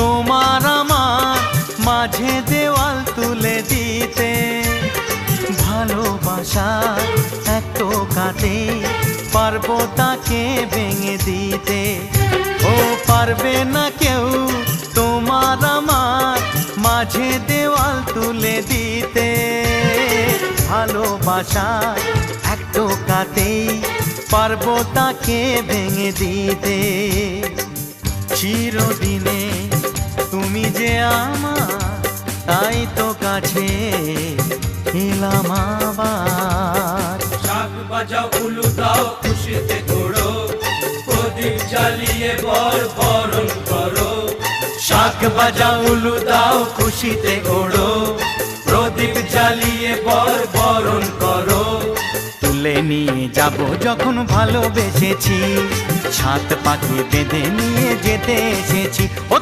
তোমার আমার মাঝে দেওয়াল তুলে দিতে। ভালোবাসা এক টোকাতে পারবো তাকে ভেঙে দিতে। ও পারবে না কেউ তোমার আমার মাঝে দেওয়াল তুলে দিতে। ভালোবাসা এক টোকাতেই পারবো তাকে ভেঙে দিতে। চিরদিনে তুমি যে আমার, তাই তো কাছে এলাম আবার। শাক বাজাও উলু দাও খুশিতে ঘোড়ো, প্রদীপ জ্বালিয়ে বরণ করো। শাক বাজাও উলু দাও খুশিতে ঘোড়ো, প্রদীপ জ্বালিয়ে বরণ করো। তুলে নিয়ে যাব যখন ভালোবেসেছি, ছাদ পাখি বেঁধে নিয়ে যেতে এসেছি। ও